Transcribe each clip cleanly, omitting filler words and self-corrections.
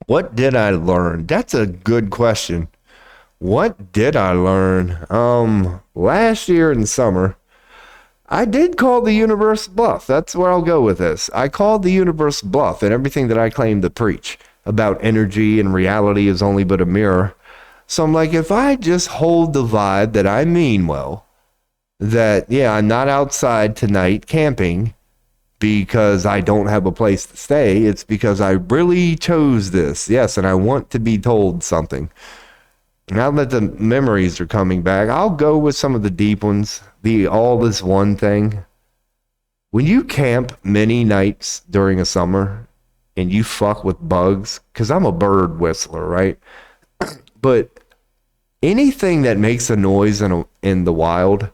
What did I learn? That's a good question. What did I learn? Last year in the summer, I did call the universe bluff. That's where I'll go with this. I called the universe bluff and everything that I claim to preach about energy and reality is only but a mirror. So I'm like, if I just hold the vibe that I mean well, that, yeah, I'm not outside tonight camping because I don't have a place to stay. It's because I really chose this. Yes, and I want to be told something. Now that the memories are coming back, I'll go with some of the deep ones. The all is one thing. When you camp many nights during a summer and you fuck with bugs, because I'm a bird whistler, right? But anything that makes a noise in the wild,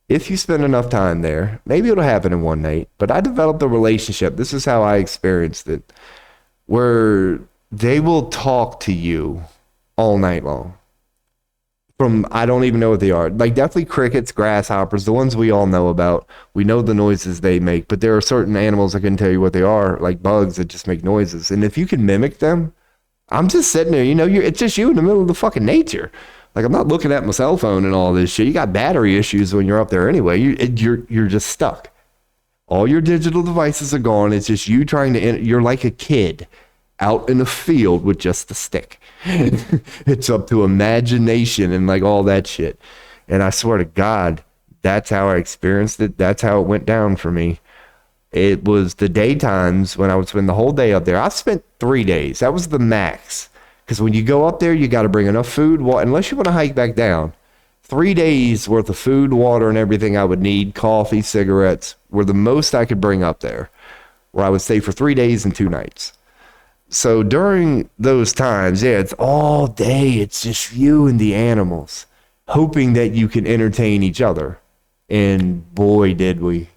if you spend enough time there, maybe it'll happen in one night. But I developed a relationship. This is how I experienced it, where they will talk to you all night long. From I don't even know what they are. Like definitely crickets, grasshoppers, the ones we all know about. We know the noises they make, but there are certain animals I can tell you what they are, like bugs that just make noises. And if you can mimic them, I'm just sitting there, it's just you in the middle of the fucking nature. Like I'm not looking at my cell phone and all this shit. You got battery issues when you're up there anyway. You're just stuck. All your digital devices are gone. It's just you trying to. You're like a kid out in a field with just a stick. It's up to imagination and like all that shit. And I swear to God, that's how I experienced it. That's how it went down for me. It was the daytimes when I would spend the whole day up there. I spent 3 days. That was the max. Because when you go up there, you got to bring enough food, unless you want to hike back down. 3 days worth of food, water, and everything I would need, coffee, cigarettes, were the most I could bring up there, where I would stay for 3 days and 2 nights. So during those times, yeah, it's all day. It's just you and the animals, hoping that you can entertain each other. And boy, did we.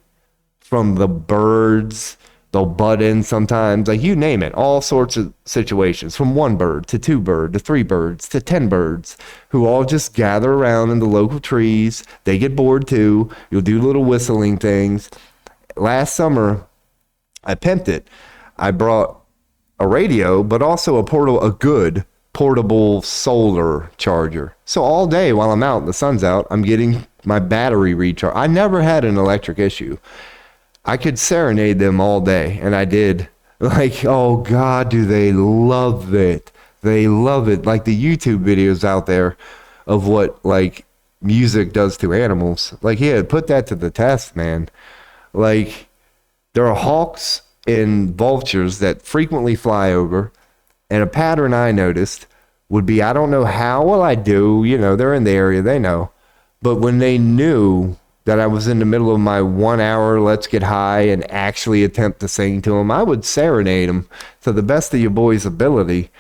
From the birds, they'll butt in sometimes, like you name it, all sorts of situations, from 1 bird to 2 bird to 3 birds to 10 birds, who all just gather around in the local trees. They get bored too. You'll do little whistling things. Last summer, I pimped it. I brought a radio, but also a good portable solar charger. So all day while I'm out, the sun's out, I'm getting my battery recharge. I never had an electric issue. I could serenade them all day, and I did. Like, oh God, do they love it. They love it. Like the YouTube videos out there of what like music does to animals. Like, yeah, put that to the test, man. Like, there are hawks and vultures that frequently fly over, and a pattern I noticed would be, I don't know how well I do, they're in the area, they know, but when they knew that I was in the middle of my 1 hour let's get high and actually attempt to sing to them, I would serenade them to the best of your boy's ability,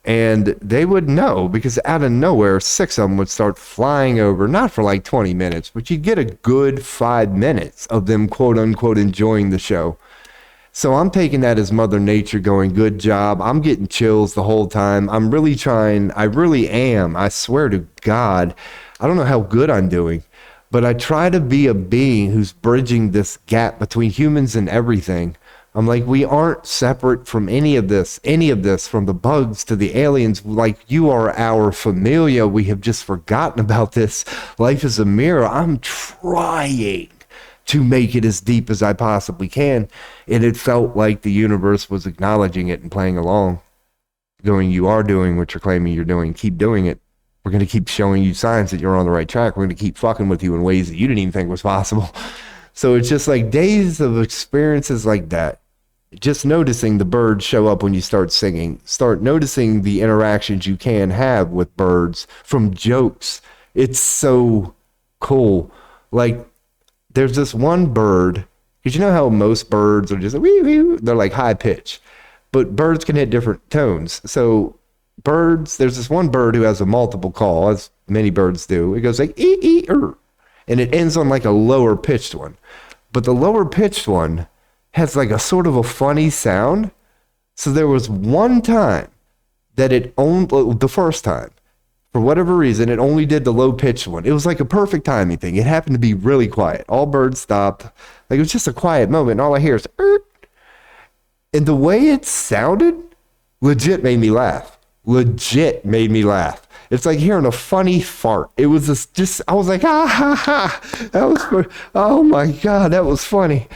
and they would know, because out of nowhere 6 of them would start flying over, not for like 20 minutes, but you'd get a good 5 minutes of them quote unquote enjoying the show. So I'm taking that as Mother Nature going, good job. I'm getting chills the whole time. I'm really trying. I really am. I swear to God. I don't know how good I'm doing, but I try to be a being who's bridging this gap between humans and everything. I'm like, we aren't separate from any of this, from the bugs to the aliens. Like, you are our familia. We have just forgotten about this. Life is a mirror. I'm trying to make it as deep as I possibly can. And it felt like the universe was acknowledging it and playing along, going, you are doing what you're claiming you're doing. Keep doing it. We're going to keep showing you signs that you're on the right track. We're going to keep fucking with you in ways that you didn't even think was possible. So it's just like days of experiences like that. Just noticing the birds show up when you start singing. Start noticing the interactions you can have with birds, from jokes. It's so cool. Like, there's this one bird, because you know how most birds are just, wee, wee, they're like high pitch, but birds can hit different tones. So birds, there's this one bird who has a multiple call, as many birds do. It goes like, ee, ee, and it ends on like a lower pitched one. But the lower pitched one has like a sort of a funny sound. So there was one time that the first time, for whatever reason, it only did the low-pitched one. It was like a perfect timing thing. It happened to be really quiet. All birds stopped. Like, it was just a quiet moment, and all I hear is, and the way it sounded Legit made me laugh. Legit made me laugh. It's like hearing a funny fart. It was just I was like, ah, ha, ha. That was, oh my God, that was funny.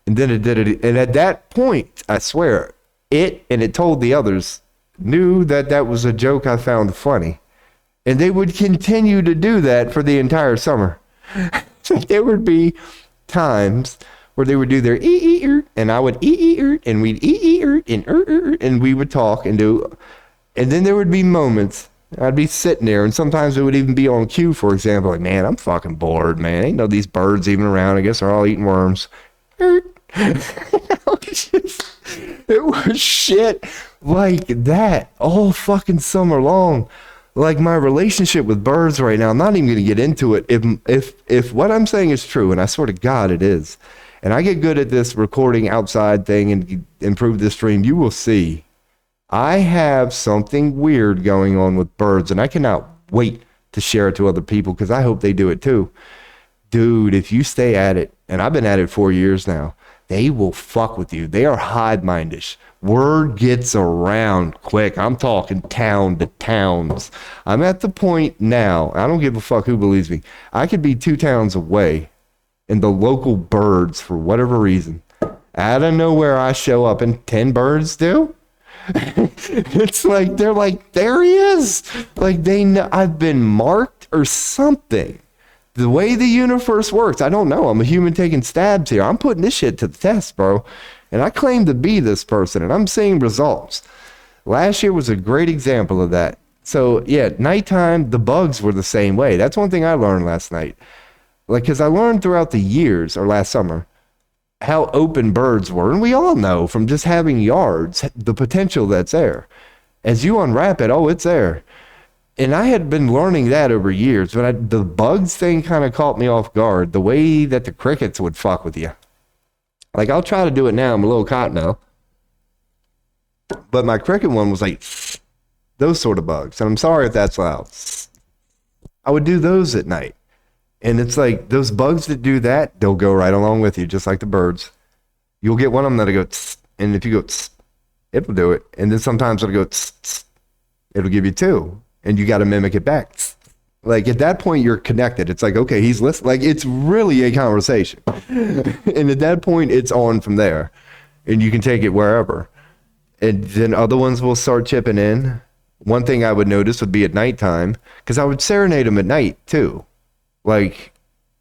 And then it did it. And at that point, I swear, it told the others, knew that that was a joke I found funny. And they would continue to do that for the entire summer. There would be times where they would do their and I would and we'd and we would talk and do. And then there would be moments I'd be sitting there, and sometimes it would even be on cue, for example, like, man, I'm fucking bored, man. Ain't no these birds even around. I guess they're all eating worms. It was shit like that all fucking summer long. Like my relationship with birds right now, I'm not even going to get into it. If what I'm saying is true, and I swear to God it is, and I get good at this recording outside thing and improve this stream, you will see I have something weird going on with birds, and I cannot wait to share it to other people because I hope they do it too. Dude, if you stay at it, and I've been at it 4 years now, they will fuck with you. They are hive-mindish. Word gets around quick. I'm talking town to towns. I'm at the point now, I don't give a fuck who believes me. I could be 2 towns away, and the local birds, for whatever reason, out of nowhere I show up, and 10 birds do? It's like, they're like, there he is. Like, they know I've been marked or something. The way the universe works, I don't know. I'm a human taking stabs here. I'm putting this shit to the test, bro. And I claim to be this person, and I'm seeing results. Last year was a great example of that. So, yeah, nighttime, the bugs were the same way. That's one thing I learned last night. Like, because I learned throughout the years, or last summer, how open birds were. And we all know from just having yards, the potential that's there. As you unwrap it, oh, it's there. And I had been learning that over years, but the bugs thing kind of caught me off guard. The way that the crickets would fuck with you. Like, I'll try to do it now. I'm a little caught now. But my cricket one was like, those sort of bugs. And I'm sorry if that's loud. I would do those at night. And it's like, those bugs that do that, they'll go right along with you, just like the birds. You'll get one of them that'll go, tss, and if you go, tss, it'll do it. And then sometimes it'll go, tss, tss, it'll give you 2. And you got to mimic it back. Like, at that point, you're connected. It's like, okay, he's listening. Like, it's really a conversation. And at that point, it's on from there. And you can take it wherever. And then other ones will start chipping in. One thing I would notice would be at nighttime, because I would serenade them at night, too. Like,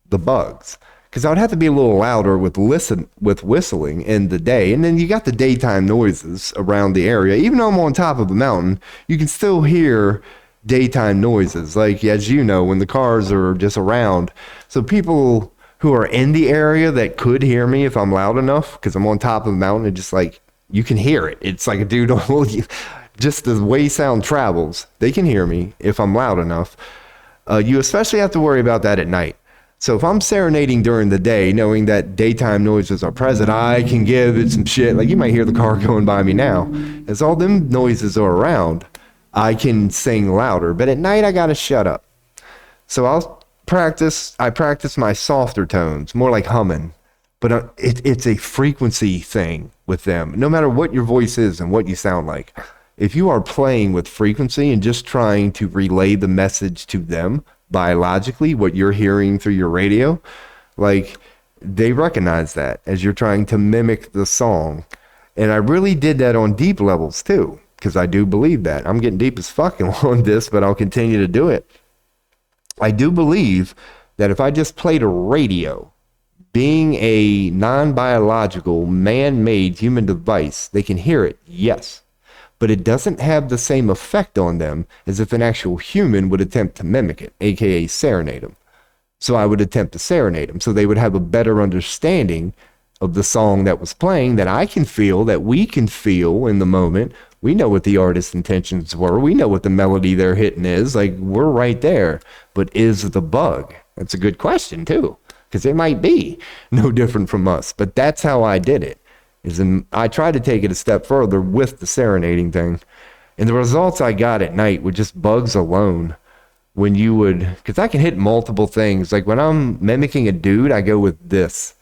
the bugs. Because I would have to be a little louder with whistling in the day. And then you got the daytime noises around the area. Even though I'm on top of a mountain, you can still hear daytime noises, like, as you know, when the cars are just around. So people who are in the area that could hear me if I'm loud enough, because I'm on top of the mountain, and just like, you can hear it. It's like a dude on, just the way sound travels, they can hear me if I'm loud enough. You especially have to worry about that at night. So if I'm serenading during the day, knowing that daytime noises are present, I can give it some shit. Like, you might hear the car going by me now. As all them noises are around, I can sing louder, but at night I gotta shut up. So I practice my softer tones, more like humming, but it's a frequency thing with them. No matter what your voice is and what you sound like, if you are playing with frequency and just trying to relay the message to them biologically, what you're hearing through your radio, like, they recognize that as you're trying to mimic the song. And I really did that on deep levels too. Because I do believe that. I'm getting deep as fucking on this, but I'll continue to do it. I do believe that if I just played a radio, being a non-biological, man-made human device, they can hear it, yes. But it doesn't have the same effect on them as if an actual human would attempt to mimic it, aka serenade them. So I would attempt to serenade them, so they would have a better understanding of the song that was playing, that I can feel, that we can feel in the moment. We know what the artist's intentions were. We know what the melody they're hitting is. Like, we're right there. But is the bug? That's a good question, too. Because it might be no different from us. But that's how I did it. I tried to take it a step further with the serenading thing. And the results I got at night were just bugs alone. When you would... Because I can hit multiple things. Like, when I'm mimicking a dude, I go with this.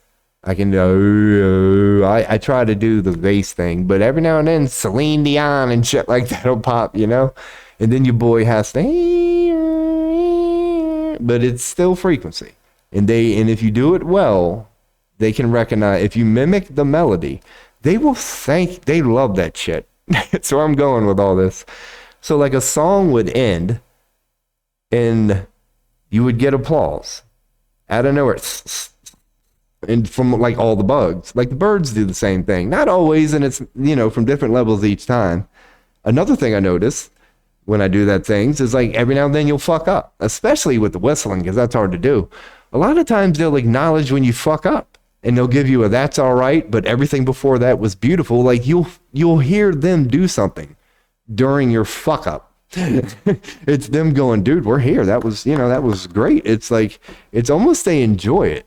I can do, I try to do the bass thing, but every now and then Celine Dion and shit like that'll pop, you know? And then your boy has to, but it's still frequency. And if you do it well, they can recognize, if you mimic the melody, they love that shit. So I'm going with all this. So like a song would end and you would get applause out of nowhere. And from like all the bugs, like the birds do the same thing. Not always, and it's, from different levels each time. Another thing I notice when I do that things is like every now and then you'll fuck up, especially with the whistling, because that's hard to do. A lot of times they'll acknowledge when you fuck up and they'll give you a that's all right, but everything before that was beautiful. Like you'll hear them do something during your fuck up. It's them going, dude, we're here. That was great. It's like, it's almost they enjoy it.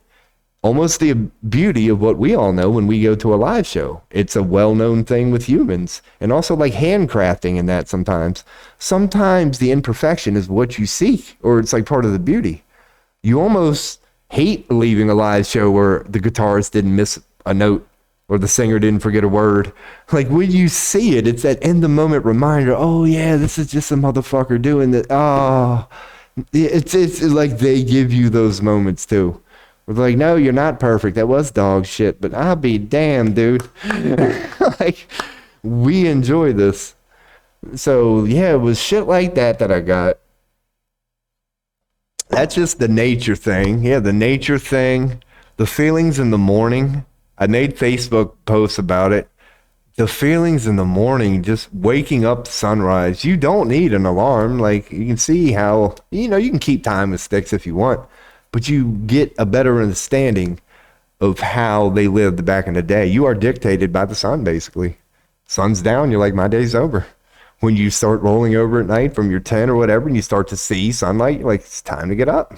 Almost the beauty of what we all know when we go to a live show. It's a well-known thing with humans. And also like handcrafting and that sometimes. Sometimes the imperfection is what you seek, or it's like part of the beauty. You almost hate leaving a live show where the guitarist didn't miss a note or the singer didn't forget a word. Like when you see it, it's that in the moment reminder, oh yeah, this is just a motherfucker doing that. Oh, it's like they give you those moments too. We're like, no, you're not perfect. That was dog shit, but I'll be damned, dude. Like, we enjoy this. So, yeah, it was shit like that I got. That's just the nature thing. Yeah, the nature thing. The feelings in the morning. I made Facebook posts about it. The feelings in the morning, just waking up sunrise. You don't need an alarm. Like, you can see how, you can keep time with sticks if you want. But you get a better understanding of how they lived back in the day. You are dictated by the sun, basically. Sun's down, you're like, my day's over. When you start rolling over at night from your tent or whatever, and you start to see sunlight, you're like, it's time to get up.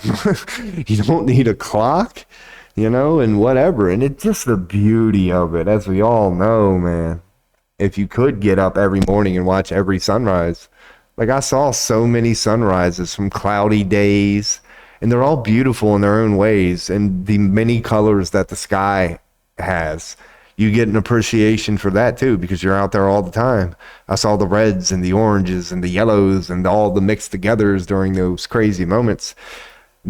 You don't need a clock, and whatever. And it's just the beauty of it, as we all know, man. If you could get up every morning and watch every sunrise. Like, I saw so many sunrises from cloudy days. And they're all beautiful in their own ways, and the many colors that the sky has. You get an appreciation for that too, because you're out there all the time. I saw the reds and the oranges and the yellows and all the mixed togethers during those crazy moments.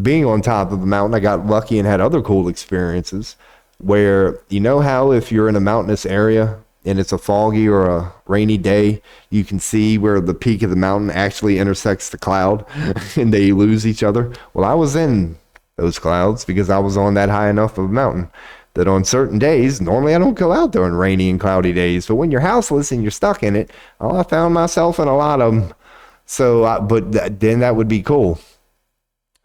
Being on top of the mountain, I got lucky and had other cool experiences where, how if you're in a mountainous area and it's a foggy or a rainy day, you can see where the peak of the mountain actually intersects the cloud and they lose each other. Well, I was in those clouds because I was on that high enough of a mountain that on certain days, normally I don't go out there on rainy and cloudy days, but when you're houseless and you're stuck in it, I found myself in a lot of them. So, then that would be cool.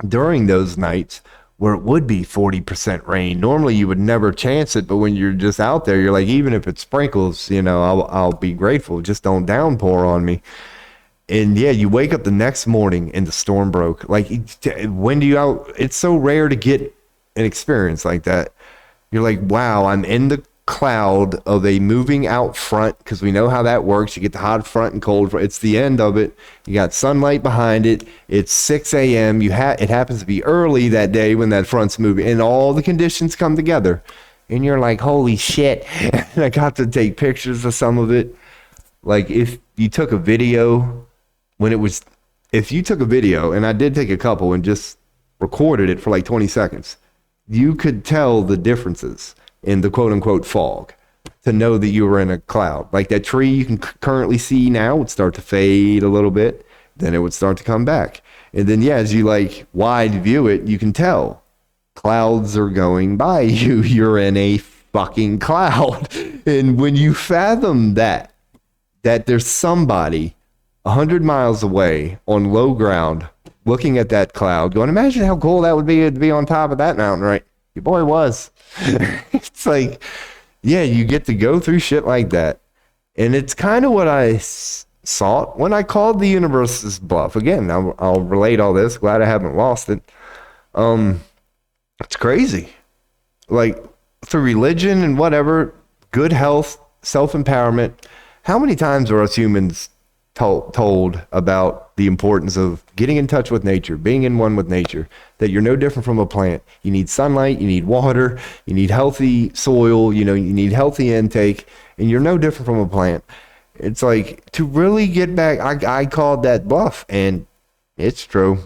During those nights, where it would be 40% rain. Normally you would never chance it, but when you're just out there, you're like, even if it sprinkles, I'll be grateful. Just don't downpour on me. And yeah, you wake up the next morning and the storm broke. Like, when do you out? It's so rare to get an experience like that. You're like, wow, I'm in the cloud of a moving out front, because we know how that works. You get the hot front and cold front. It's the end of it. You got sunlight behind it. It's 6 a.m. It happens to be early that day when that front's moving, and all the conditions come together. And you're like, holy shit. And I got to take pictures of some of it. Like, if you took a video, and I did take a couple and just recorded it for like 20 seconds, you could tell the differences in the quote-unquote fog to know that you were in a cloud. Like that tree you can currently see now would start to fade a little bit, then it would start to come back. And then, yeah, as you like wide view it, you can tell clouds are going by you. You're in a fucking cloud. And when you fathom that there's somebody 100 miles away on low ground looking at that cloud going, imagine how cool that would be to be on top of that mountain, right? Your boy was. It's like, yeah, you get to go through shit like that. And it's kind of what I sought when I called the universe's bluff. Again, I'll relate all this. Glad I haven't lost it. It's crazy. Like, through religion and whatever, good health, self-empowerment, how many times are us humans told about the importance of getting in touch with nature, being in one with nature, that you're no different from a plant. You need sunlight, you need water, you need healthy soil, you need healthy intake, and you're no different from a plant. It's like, to really get back, I called that bluff, and it's true.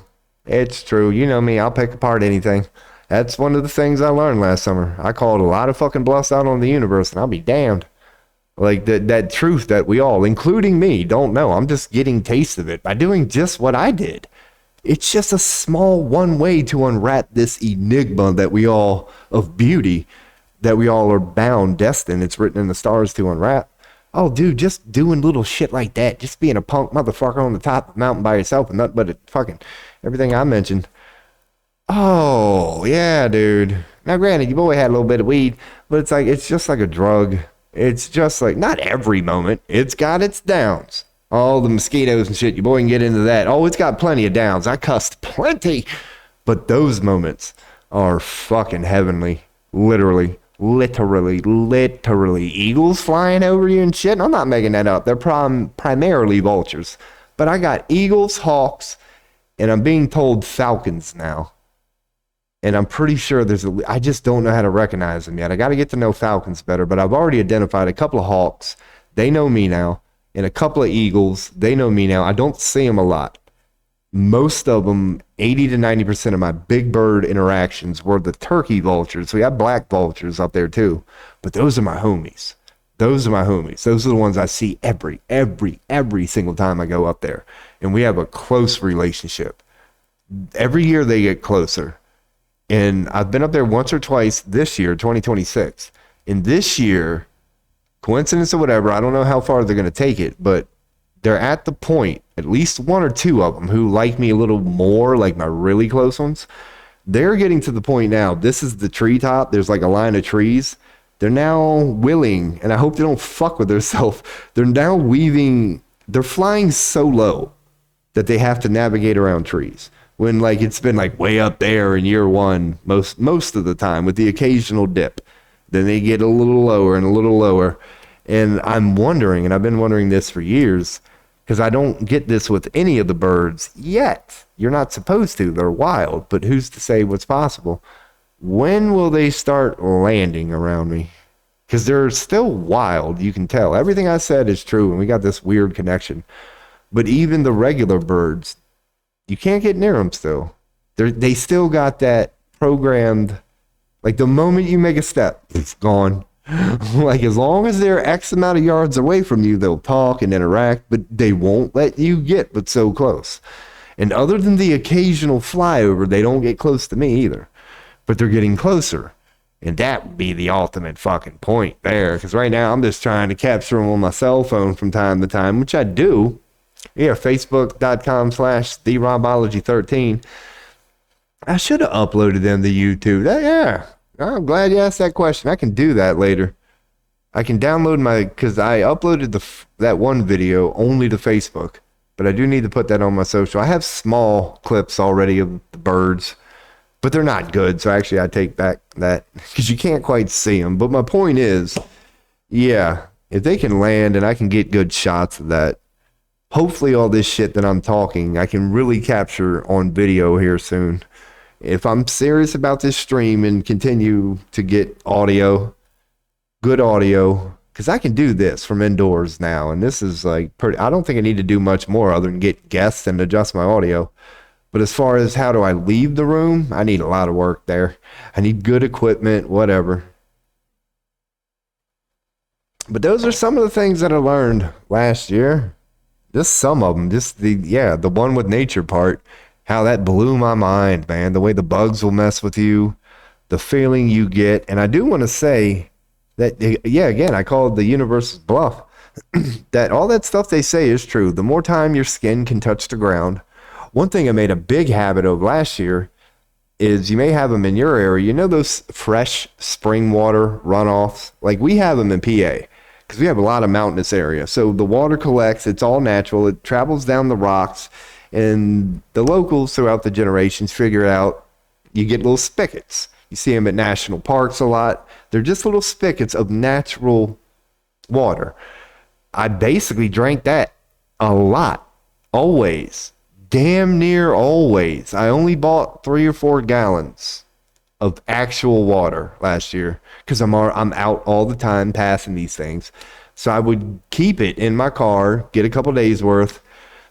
It's true. You know me, I'll pick apart anything. That's one of the things I learned last summer. I called a lot of fucking bluffs out on the universe, and I'll be damned. Like that truth that we all, including me, don't know. I'm just getting taste of it by doing just what I did. It's just a small one way to unwrap this enigma that we all, of beauty, that we all are bound, destined. It's written in the stars to unwrap. Oh, dude, just doing little shit like that. Just being a punk motherfucker on the top of the mountain by yourself and nothing but it fucking everything I mentioned. Oh, yeah, dude. Now, granted, your boy had a little bit of weed, but it's like, it's just like a drug. It's just like, not every moment. It's got its downs. All the mosquitoes and shit, your boy can get into that. Oh, it's got plenty of downs. I cussed plenty. But those moments are fucking heavenly. Literally. Eagles flying over you and shit. And I'm not making that up. They're primarily vultures. But I got eagles, hawks, and I'm being told falcons now. And I'm pretty sure I just don't know how to recognize them yet. I got to get to know falcons better, but I've already identified a couple of hawks. They know me now. And a couple of eagles. They know me now. I don't see them a lot. Most of them, 80 to 90% of my big bird interactions were the turkey vultures. We have black vultures up there too. But those are my homies. Those are the ones I see every single time I go up there. And we have a close relationship. Every year they get closer. And I've been up there once or twice this year, 2026. And this year, coincidence or whatever, I don't know how far they're going to take it, but they're at the point, at least one or two of them who like me a little more, like my really close ones, they're getting to the point now. This is the treetop. There's like a line of trees. They're now willing, and I hope they don't fuck with themselves. They're now they're flying so low that they have to navigate around trees. When like it's been like way up there in year one, most of the time, with the occasional dip. Then they get a little lower and a little lower. And I'm wondering, and I've been wondering this for years, because I don't get this with any of the birds yet. You're not supposed to. They're wild, but who's to say what's possible? When will they start landing around me? Because they're still wild, you can tell. Everything I said is true, and we got this weird connection. But even the regular birds, you can't get near them still. They still got that programmed, like the moment you make a step, it's gone. Like as long as they're X amount of yards away from you, they'll talk and interact, but they won't let you get but so close. And other than the occasional flyover, they don't get close to me either. But they're getting closer. And that would be the ultimate fucking point there. Because right now I'm just trying to capture them on my cell phone from time to time, which I do. Yeah, facebook.com/therobology13. I should have uploaded them to YouTube. Yeah, I'm glad you asked that question. I can do that later. I can download because I uploaded that one video only to Facebook. But I do need to put that on my social. I have small clips already of the birds, but they're not good. So actually I take back that because you can't quite see them. But my point is, yeah, if they can land and I can get good shots of that, hopefully all this shit that I'm talking, I can really capture on video here soon. If I'm serious about this stream and continue to get audio, good audio, because I can do this from indoors now. And this is like, I don't think I need to do much more other than get guests and adjust my audio. But as far as how do I leave the room, I need a lot of work there. I need good equipment, whatever. But those are some of the things that I learned last year. Just some of them. Just the one with nature part. How that blew my mind, man. The way the bugs will mess with you. The feeling you get. And I do want to say that, yeah, again, I call it the universe's bluff. That all that stuff they say is true. The more time your skin can touch the ground. One thing I made a big habit of last year is you may have them in your area. You know those fresh spring water runoffs? Like we have them in PA. Because we have a lot of mountainous area. So the water collects, it's all natural, it travels down the rocks, and the locals throughout the generations figure out you get little spigots. You see them at national parks a lot. They're just little spigots of natural water. I basically drank that a lot, always. damn near always. I only bought 3 or 4 gallons of actual water last year because I'm out all the time passing these things. So I would keep it in my car, get a couple days worth.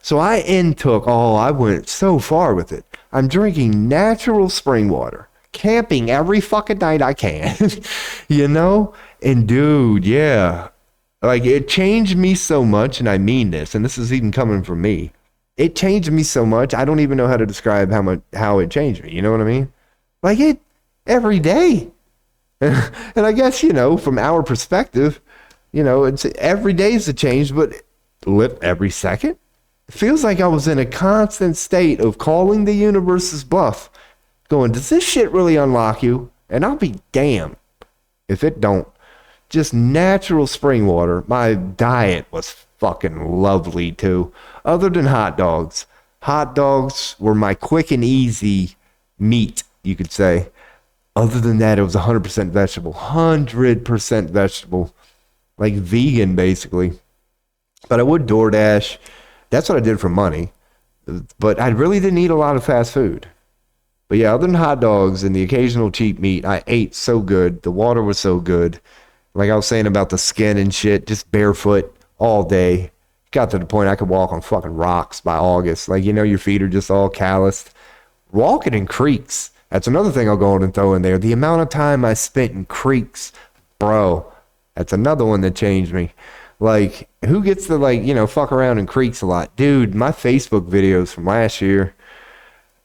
So I went so far with it. I'm drinking natural spring water, camping every fucking night I can, you know? And dude, yeah, like it changed me so much. And I mean this, and this is even coming from me. It changed me so much. I don't even know how to describe how it changed me. You know what I mean? Like it every day. And I guess, from our perspective, it's every day is a change, but every second. It feels like I was in a constant state of calling the universe's bluff, going, does this shit really unlock you? And I'll be damned if it don't. Just natural spring water. My diet was fucking lovely too. Other than hot dogs. Hot dogs were my quick and easy meat, you could say. Other than that, it was 100% vegetable. 100% vegetable. Like vegan, basically. But I would DoorDash. That's what I did for money. But I really didn't eat a lot of fast food. But yeah, other than hot dogs and the occasional cheap meat, I ate so good. The water was so good. Like I was saying about the skin and shit, just barefoot all day. Got to the point I could walk on fucking rocks by August. Like, your feet are just all calloused. Walking in creeks. That's another thing I'll go on and throw in there. The amount of time I spent in creeks, bro. That's another one that changed me. Like, who gets to, fuck around in creeks a lot? Dude, my Facebook videos from last year,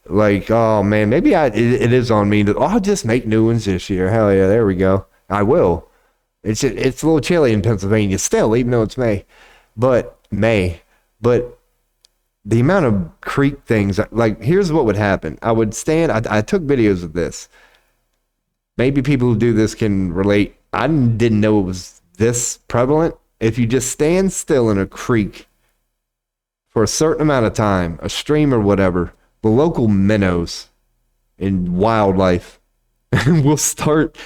like, oh, man, maybe it is on me. I'll just make new ones this year. Hell yeah, there we go. I will. It's a little chilly in Pennsylvania still, even though it's May. But the amount of creek things, like, here's what would happen. I would stand, I took videos of this. Maybe people who do this can relate. I didn't know it was this prevalent. If you just stand still in a creek for a certain amount of time, a stream or whatever, the local minnows and wildlife will start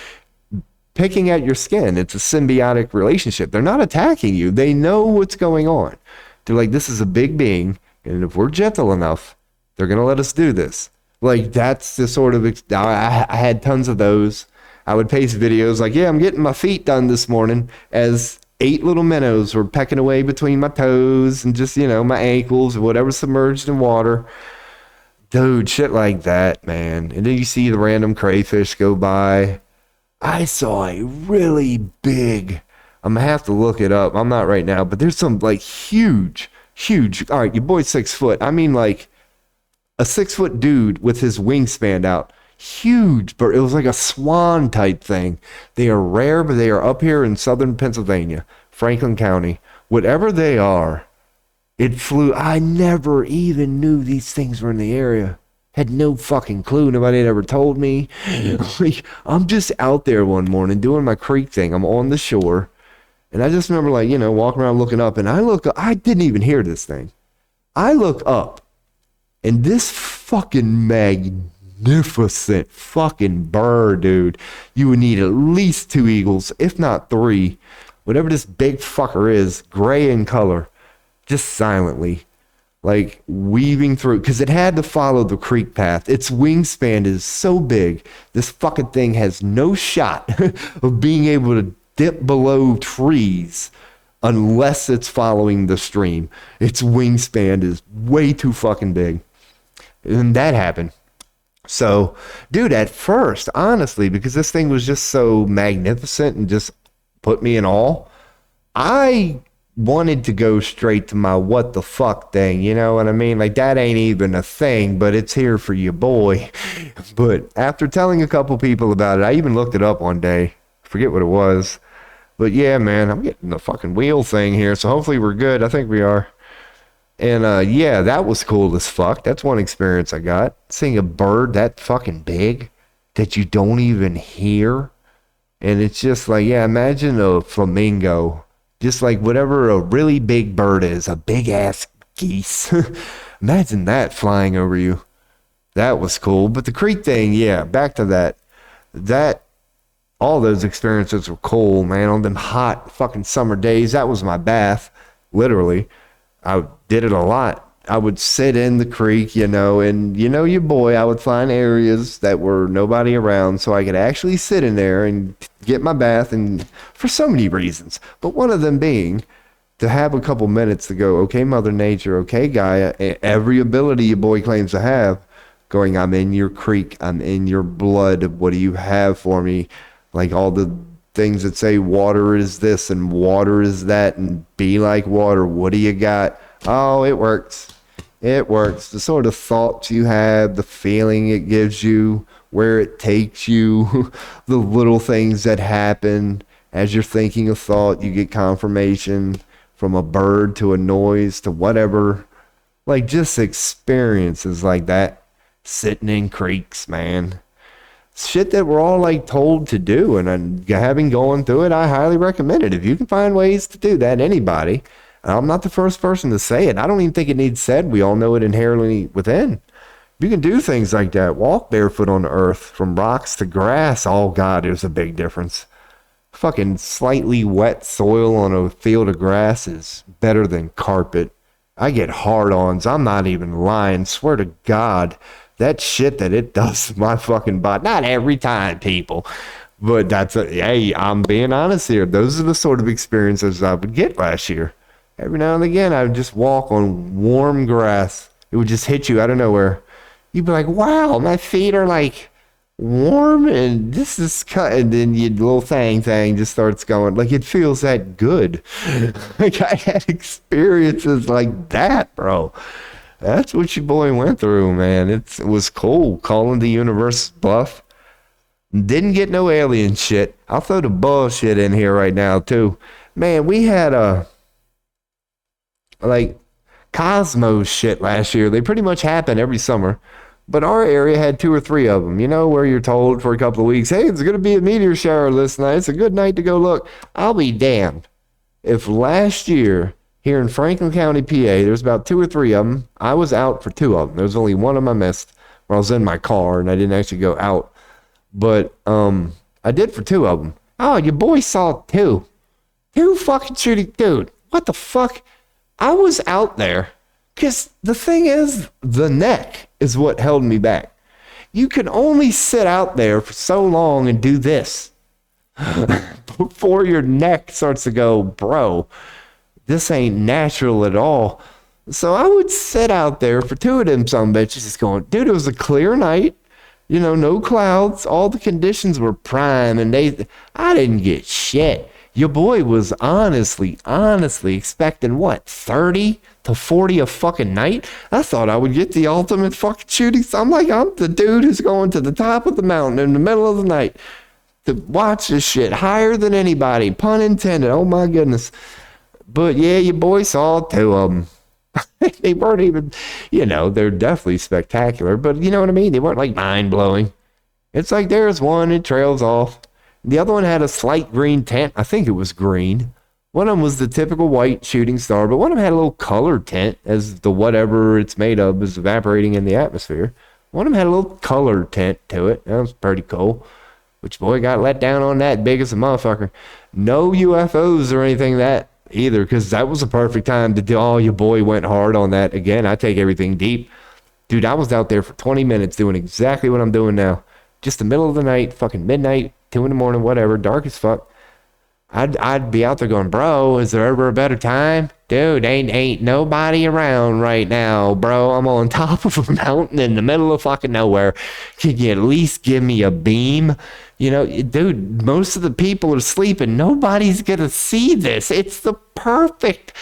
picking at your skin. It's a symbiotic relationship. They're not attacking you. They know what's going on. They're like, this is a big being, and if we're gentle enough, they're going to let us do this. Like, that's the sort of, I had tons of those. I would paste videos like, yeah, I'm getting my feet done this morning, as 8 little minnows were pecking away between my toes and just, my ankles or whatever submerged in water. Dude, shit like that, man. And then you see the random crayfish go by. I saw a really big, I'm going to have to look it up. I'm not right now, but there's some like huge. All right, your boy's 6 foot. I mean like a 6-foot dude with his wingspan out. Huge, but it was like a swan type thing. They are rare, but they are up here in southern Pennsylvania, Franklin County. Whatever they are, it flew. I never even knew these things were in the area. Had no fucking clue. Nobody had ever told me. Like, I'm just out there one morning doing my creek thing. I'm on the shore. And I just remember, like, walking around looking up. And I didn't even hear this thing. I look up. And this fucking magnificent fucking bird, dude. You would need at least 2 eagles, if not 3. Whatever this big fucker is, gray in color. Just silently. Like, weaving through, because it had to follow the creek path. Its wingspan is so big, this fucking thing has no shot of being able to dip below trees unless it's following the stream. Its wingspan is way too fucking big. And that happened. So, dude, at first, honestly, because this thing was just so magnificent and just put me in awe, I wanted to go straight to my what the fuck thing, you know what I mean? Like, that ain't even a thing, but it's here for your boy. But after telling a couple people about it, I even looked it up one day. Forget what it was. But yeah, man, I'm getting the fucking wheel thing here, so hopefully we're good. I think we are. And yeah, that was cool as fuck. That's one experience I got. Seeing a bird that fucking big that you don't even hear. And it's just like, yeah, imagine a flamingo. Just like whatever a really big bird is, a big ass geese. Imagine that flying over you. That was cool. But the creek thing, yeah, back to that. All those experiences were cool, man. On them hot fucking summer days, that was my bath, literally. I did it a lot. I would sit in the creek, and your boy, I would find areas that were nobody around so I could actually sit in there and get my bath, and for so many reasons. But one of them being to have a couple minutes to go, okay, Mother Nature, okay, Gaia, every ability your boy claims to have, going, I'm in your creek, I'm in your blood, what do you have for me? Like all the things that say water is this and water is that and be like water, what do you got? Oh, it works. It works. The sort of thoughts you have, the feeling it gives you, where it takes you, the little things that happen as you're thinking a thought, you get confirmation from a bird to a noise to whatever. Like just experiences like that. Sitting in creeks, man. Shit that we're all like told to do, and having gone through it, I highly recommend it. If you can find ways to do that, anybody. I'm not the first person to say it. I don't even think it needs said. We all know it inherently within. You can do things like that. Walk barefoot on the earth, from rocks to grass. Oh, God, there's a big difference. Fucking slightly wet soil on a field of grass is better than carpet. I get hard-ons. I'm not even lying. Swear to God, that shit that it does to my fucking body. Not every time, people. But hey, I'm being honest here. Those are the sort of experiences I would get last year. Every now and again, I would just walk on warm grass. It would just hit you out of nowhere. You'd be like, wow, my feet are like warm and this is cut. And then your little thing just starts going. Like it feels that good. Like I had experiences like that, bro. That's what your boy went through, man. It was cool. Calling the universe bluff. Didn't get no alien shit. I'll throw the bullshit in here right now, too. Man, we had like Cosmos shit last year. They pretty much happen every summer. But our area had 2 or 3 of them, where you're told for a couple of weeks, hey, it's going to be a meteor shower this night. It's a good night to go look. I'll be damned if last year here in Franklin County, PA, there's about 2 or 3 of them. I was out for 2 of them. There was only one of them I missed where I was in my car and I didn't actually go out. But I did for 2 of them. Oh, your boy saw 2. 2 fucking shooting. Dude, what the fuck? I was out there because the thing is, the neck is what held me back. You can only sit out there for so long and do this before your neck starts to go, bro, this ain't natural at all. So I would sit out there for 2 of them some bitches just going, dude, it was a clear night. No clouds. All the conditions were prime and I didn't get shit. Your boy was honestly expecting what, 30 to 40 a fucking night? I thought I would get the ultimate fucking shooting. I'm like, I'm the dude who's going to the top of the mountain in the middle of the night to watch this shit higher than anybody. Pun intended. Oh my goodness. But yeah, your boy saw 2 of them. They weren't even, they're definitely spectacular, but you know what I mean? They weren't like mind-blowing. It's like there's one, it trails off. The other one had a slight green tint. I think it was green. One of them was the typical white shooting star, but one of them had a little colored tint as the whatever it's made of is evaporating in the atmosphere. One of them had a little colored tint to it. That was pretty cool. Which boy got let down on that big as a motherfucker. No UFOs or anything that either, because that was a perfect time to do. Oh, your boy went hard on that. Again, I take everything deep. Dude, I was out there for 20 minutes doing exactly what I'm doing now. Just the middle of the night, fucking midnight, 2 in the morning, whatever, dark as fuck. I'd be out there going, bro, is there ever a better time? Dude, ain't nobody around right now, bro. I'm on top of a mountain in the middle of fucking nowhere. Can you at least give me a beam? Dude, most of the people are sleeping. Nobody's gonna see this. It's the perfect.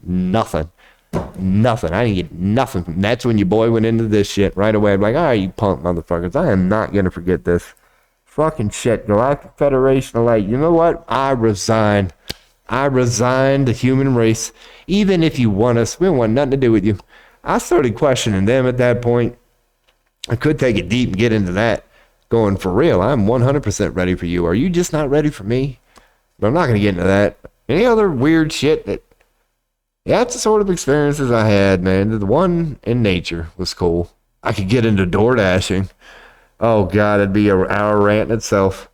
Nothing. I didn't get nothing. That's when your boy went into this shit right away. I'm like, all right, you punk motherfuckers. I am not gonna forget this. Fucking shit. Galactic Federation of Light. You know what? I resign. The human race. Even if you want us, we don't want nothing to do with you. I started questioning them at that point. I could take it deep and get into that. Going, for real, I'm 100% ready for you. Are you just not ready for me? But I'm not going to get into that. Any other weird shit that... Yeah, that's the sort of experiences I had, man. The one in nature was cool. I could get into door dashing. Oh, God, it'd be an hour rant in itself.